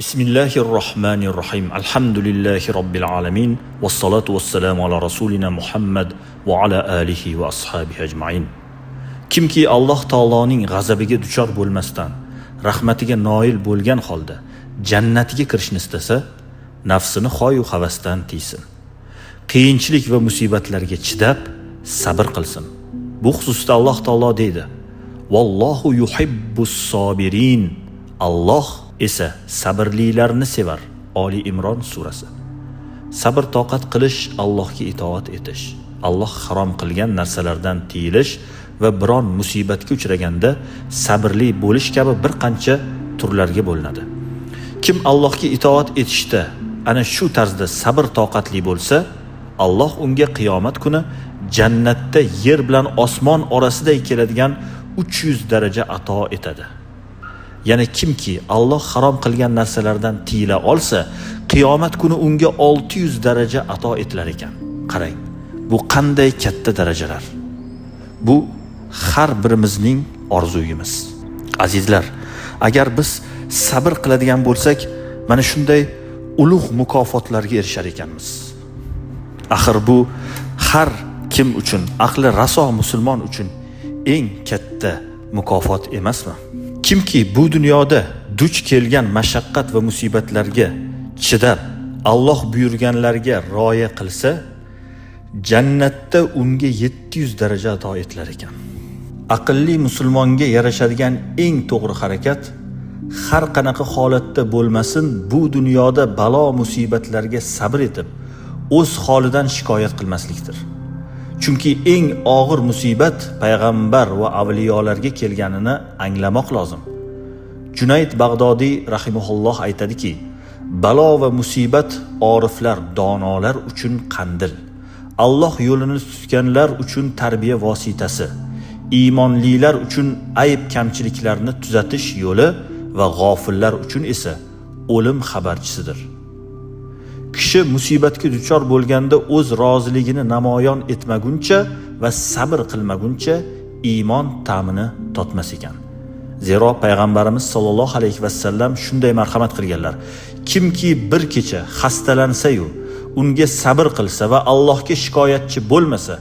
Bismillahirrahmanirrahim. Alhamdulillahi Rabbil alamin. Wassalatu wassalamu ala rasulina Muhammad va ala alihi va ashabihi ajma'in. Kimki Alloh taoloning g'azabiga duchor bo'lmasdan, rahmatiga noil bo'lgan holda jannatiga kirishni istasa, nafsini xoyu havasdan tiysin. Qiyinchilik va musibatlarga chidab, sabr qilsin. Bu xususda Alloh taolo deydi: "Vallohu yuhibbus sobirin." Alloh esa sabrlilarni sevar. Oli Imron surasi. Sabr toqat qilish, Allohga itoat etish, Alloh harom qilgan narsalardan tiyilish va biron musibatga uchraganda sabrli bo'lish kabi bir qancha turlarga bo'linadi. Kim Allohga itoat etishda ana shu tarzda sabr toqatli bo'lsa, Alloh unga qiyomat kuni jannatda yer bilan osmon orasida keladigan 300 daraja ato etadi. Yana kimki Alloh harom qilgan narsalardan tiyila olsa, qiyomat kuni unga 600 daraja ato etilar ekan. Qarang, bu qanday katta darajalar. Bu har birimizning orzuyimiz. Azizlar, agar biz sabr qiladigan bo'lsak, mana shunday ulug' mukofotlarga erishar ekanmiz. Axir bu har kim uchun, aqli raso musulmon uchun eng katta mukofot emasmi? Kimki bu dunyoda duch kelgan mashaqqat va musibatlarga chidab, Alloh buyurganlarga rioya qilsa, jannatda unga 700 daraja ato etilar ekan. Aqlli musulmonga yarashadigan eng to'g'ri harakat har qanaqa holatda bo'lmasin, bu dunyoda balo musibatlarga sabr etib, o'z holidan shikoyat qilmaslikdir. Chunki eng og'ir musibat payg'ambar va avliyolarga kelganini anglamoq lozim. Junayd Bag'dodiy rahimahulloh aytadiki, balo va musibat oriflar, donolar uchun qandil, Alloh yo'lini tutganlar uchun tarbiya vositasi, iymonlilar uchun ayb kamchiliklarni tuzatish yo'li va g'ofillar uchun esa o'lim xabarchisidir. Kishi musibatga duchor bo'lganda o'z roziligini namoyon etmaguncha va sabr qilmaguncha iymon ta'mini totmas ekan. Zero payg'ambarimiz sollallohu alayhi vasallam shunday marhamat qilganlar: kimki bir kecha xastalansa-yu, unga sabr qilsa va Allohga shikoyatchi bo'lmasa,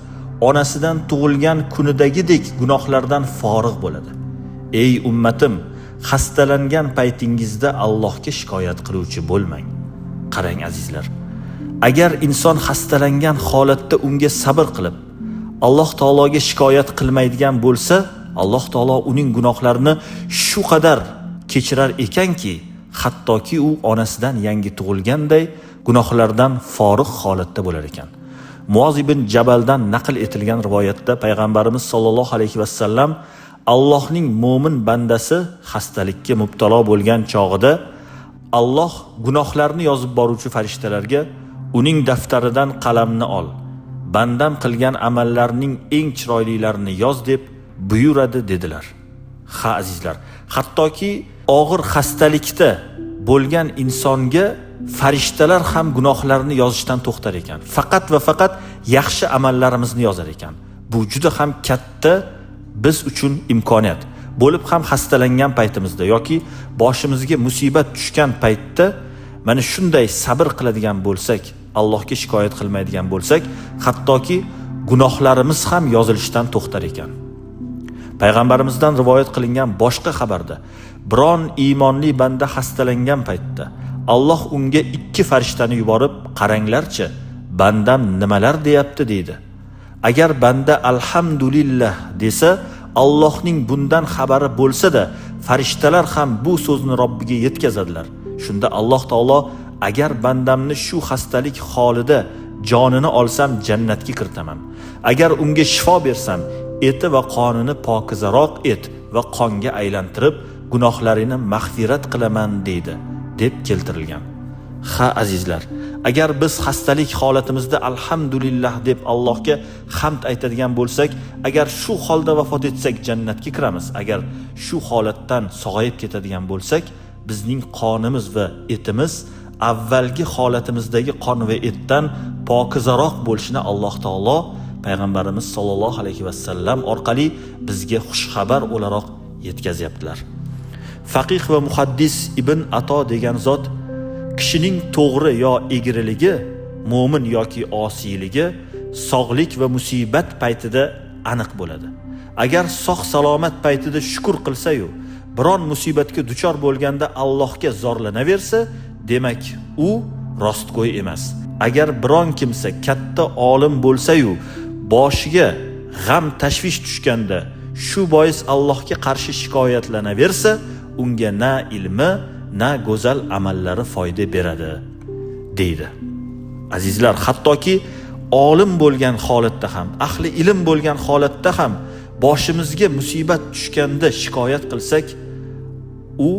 onasidan tug'ilgan kunidagidek gunohlardan forig' bo'ladi. Ey ummatim, xastalangan paytingizda Allohga shikoyat qiluvchi bo'lmang. Qarang azizlar, agar inson xastalangan holatda unga sabr qilib, Alloh taologa shikoyat qilmaydigan bo'lsa, Alloh taolo uning gunohlarini shu qadar kechirar ekanki, hattoki u onasidan yangi tug'ilganday gunohlardan forig' holatda bo'lar ekan. Muoz ibn Jabaldan naql etilgan rivoyatda payg'ambarimiz sollallohu alayhi vasallam Allohning mo'min bandasi xastalikka mubtalo bo'lgan chog'ida Alloh gunohlarni yozib boruvchi farishtalarga uning daftaridan qalamni ol, bandam qilgan amallarning eng chiroylilarini yoz deb buyuradi dedilar. Ha azizlar, hattoki og'ir xastalikda bo'lgan insonga farishtalar ham gunohlarni yozishdan to'xtar ekan. Faqat va faqat yaxshi amallarimizni yozar ekan. Bu juda ham katta biz uchun imkoniyat. Bo'lib ham xastalangan paytimizda yoki boshimizga musibat tushgan paytda mana shunday sabr qiladigan bo'lsak, Allohga shikoyat qilmaydigan bo'lsak, hattoki gunohlarimiz ham yozilishdan to'xtar ekan. Payg'ambarimizdan rivoyat qilingan boshqa xabarda biron iymonli banda xastalangan paytda Alloh unga 2 farishtani yuborib, qaranglarchi, bandam nimalar deyapti deydi. Agar banda alhamdulillah desa, Allohning bundan xabari bo'lsa-da, farishtalar ham bu so'zni Robbiga yetkazadilar. Shunda Alloh taolo agar bandamni shu xastalik holida jonini olsam jannatga kiritaman. Agar unga shifo bersam, eti va qonini pokizaroq et va qonga aylantirib, gunohlarini mag'firat qilaman deydi, deb keltirilgan. Ha azizlar, agar biz xastalik holatimizda alhamdulillah deb Allohga hamd aytadigan bo'lsak, agar shu holda vafot etsak jannatga kiramiz. Agar shu holatdan sog'ayib ketadigan bo'lsak, bizning qonimiz va etimiz avvalgi holatimizdagi qon va etdan pokizaroq bo'lishini Alloh taolo payg'ambarimiz sollallohu alayhi vasallam orqali bizga xushxabar o'laroq yetkazyaptilar. Faqih va muhaddis Ibn Ato degan zot kishining to'g'ri yo egriligi, mo'min yoki osiyligi sog'lik va musibat paytida aniq bo'ladi. Agar sog' salomat paytida shukr qilsa-yu, biron musibatga duchor bo'lganda Allohga zorlanaversa, demak u rostgo'y emas. Agar biron kimsa katta olim bo'lsa-yu, boshiga g'am tashvish tushganda shu bois Allohga qarshi shikoyatlanaversa, unga na ilmi, na go'zal amallari foyda beradi, deydi. Azizlar, hattoki olim bo'lgan holatda ham, ahli ilm bo'lgan holatda ham boshimizga musibat tushganda shikoyat qilsak, u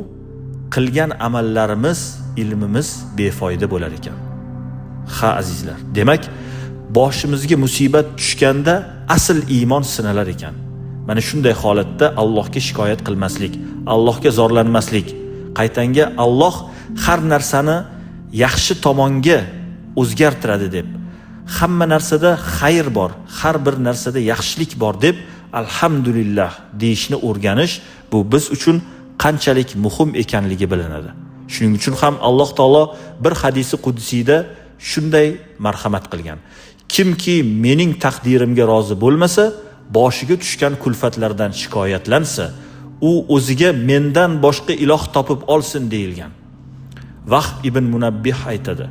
qilgan amallarimiz, ilmimiz befoyda bo'lar ekan. Ha azizlar, demak boshimizga musibat tushganda asl iymon sinalar ekan. Mana shunday holatda Allohga shikoyat qilmaslik, Allohga zorlanmaslik. Qaytanga Alloh har narsani yaxshi tomonga o'zgartiradi deb, hamma narsada xayr bor, har bir narsada yaxshilik bor deb alhamdulillah deyishni o'rganish, bu biz uchun qanchalik muhim ekanligi bilinadi. Shuning uchun ham Alloh taolo bir hadisi qudsiyda shunday marhamat qilgan: kimki mening taqdirimga rozi bo'lmasa, boshiga tushgan kulfatlardan shikoyatlansa, u o'ziga mendan boshqa iloh topib olsin deyilgan. Vahb ibn Munabbih aytadi: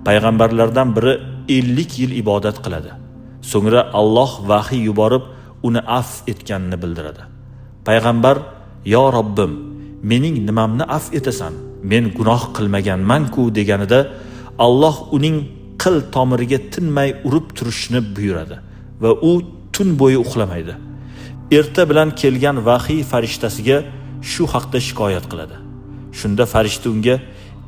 payg'ambarlardan biri 50 yil ibodat qiladi. So'ngra Alloh vahiy yuborib uni afv etganini bildiradi. Payg'ambar: "Yo Robbim, mening nimamni afv etasan? Men gunoh qilmaganman-ku" deganida Alloh uning qil tomiriga tinmay urib turishni buyuradi va u tun bo'yi uxlamaydi. Erta bilan kelgan vahiy farishtasiga shu haqda shikoyat qiladi. Shunda farishta unga: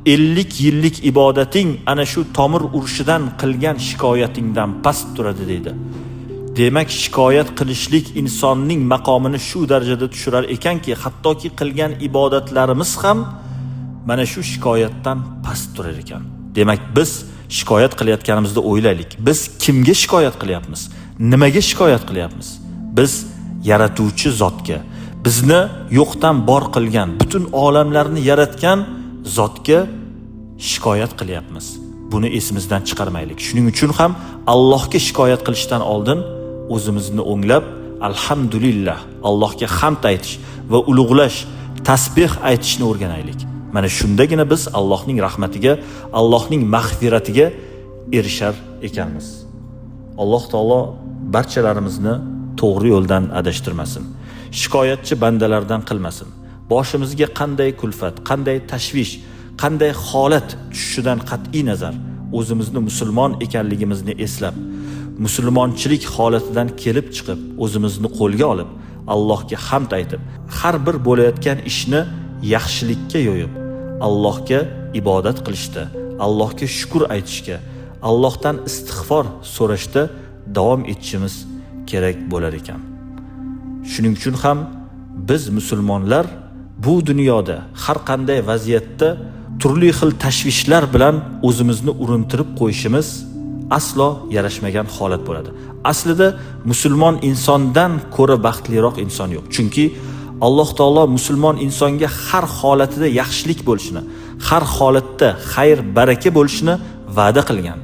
50 yillik ibodating ana shu tomir urishidan qilgan shikoyatingdan past turadi deydi. Demak, shikoyat qilishlik insonning maqomini shu darajada tushirar ekanki, hattoki qilgan ibodatlarimiz ham mana shu shikoyatdan past turar ekan. Demak, biz shikoyat qilayotganimizda o'ylaylik, biz kimga shikoyat qilyapmiz? Nimaga shikoyat qilyapmiz? Biz yaratuvchi zotga, bizni yo'qdan bor qilgan, butun olamlarni yaratgan zotga shikoyat qilyapmiz. Buni esimizdan chiqarmaylik. Shuning uchun ham Allohga shikoyat qilishdan oldin o'zimizni o'nglab, alhamdulillah, Allohga hamd aytish va ulug'lash, tasbih aytishni o'rganaylik. Mana shundagina biz Allohning rahmatiga, Allohning mag'firatiga erishar ekanmiz. Alloh taolo barchalarimizni to'g'ri yo'ldan adashtirmasin. Shikoyatchi bandalardan qilmasin. Boshimizga qanday kulfat, qanday tashvish, qanday holat tushishidan qat'iy nazar o'zimizni musulmon ekanligimizni eslab, musulmonchilik holatidan kelib chiqib, o'zimizni qo'lga olib, Allohga hamd aytib, har bir bo'layotgan ishni yaxshilikka yo'yib, Allohga ibodat qilishda, Allohga shukr aytishga, Allohdan istig'for so'rashda davom etishimiz kerak bo'lar ekan. Shuning uchun ham biz musulmonlar bu dunyoda har qanday vaziyatda turli xil tashvishlar bilan o'zimizni urintirib qo'yishimiz aslo yarashmagan holat bo'ladi. Aslida musulmon insondan ko'ra baxtliroq inson yo'q. Chunki Alloh taolo musulmon insonga har holatida yaxshilik bo'lishini, har holatda xayr, baraka bo'lishini va'da qilgan.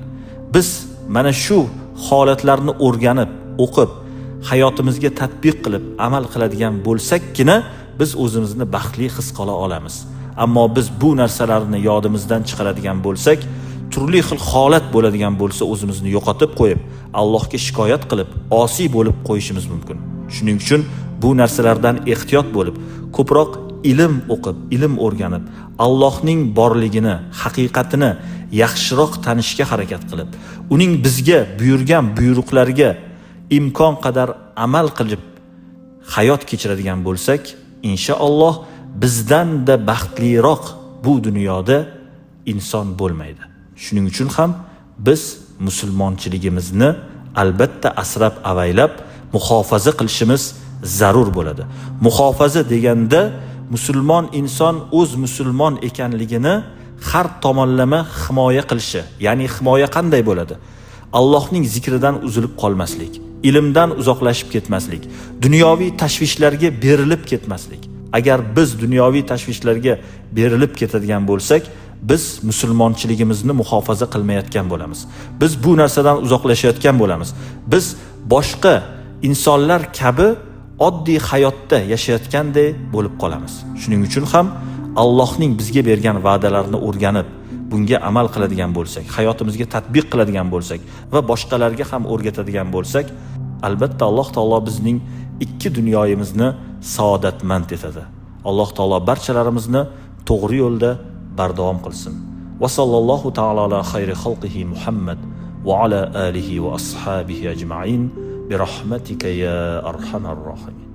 Biz mana shu holatlarni o'rganib, o'qib, hayotimizga tatbiq qilib, amal qiladigan bo'lsakkina biz o'zimizni baxtli his qila olamiz. Ammo biz bu narsalarni yodimizdan chiqaradigan bo'lsak, turli xil holat bo'ladigan bo'lsa, o'zimizni yo'qotib qo'yib, Allohga shikoyat qilib, osiy bo'lib qo'yishimiz mumkin. Shuning uchun bu narsalardan ehtiyot bo'lib, ko'proq ilm o'qib, ilm o'rganib, Allohning borligini, haqiqatini yaxshiroq tanishga harakat qilib, uning bizga buyurgan buyruqlariga imkon qadar amal qilib hayot kechiradigan bo'lsak, inshaalloh bizdan-da baxtliroq bu dunyoda inson bo'lmaydi. Shuning uchun ham biz musulmonchiligimizni albatta asrab avaylab muhofaza qilishimiz zarur bo'ladi. Muhofaza deganda musulmon inson o'z musulmon ekanligini har tomonlama himoya qilishi, ya'ni himoya qanday bo'ladi? Allohning zikridan uzilib qolmaslik, ilmdan uzoqlashib ketmaslik, dunyoviy tashvishlarga berilib ketmaslik. Agar biz dunyoviy tashvishlarga berilib ketadigan bo'lsak, biz musulmonchiligimizni muhofaza qilmayotgan bo'lamiz. Biz bu narsadan uzoqlashayotgan bo'lamiz. Biz boshqa insonlar kabi oddiy hayotda yashayotganday bo'lib qolamiz. Shuning uchun ham Allohning bizga bergan va'dalarini o'rganib, bunga amal qiladigan bo'lsak, hayotimizga tatbiq qiladigan bo'lsak va boshqalarga ham o'rgatadigan bo'lsak, albatta Alloh taolo bizning ikki dunyoyimizni saodatmand etadi. Alloh taolo barchalarimizni to'g'ri yo'lda bardavom qilsin. Va sallallohu taala ala xayri xalqihi Muhammad va ala alihi va ashabihi ajma'in bi rahmatika ya arhamar rohimin.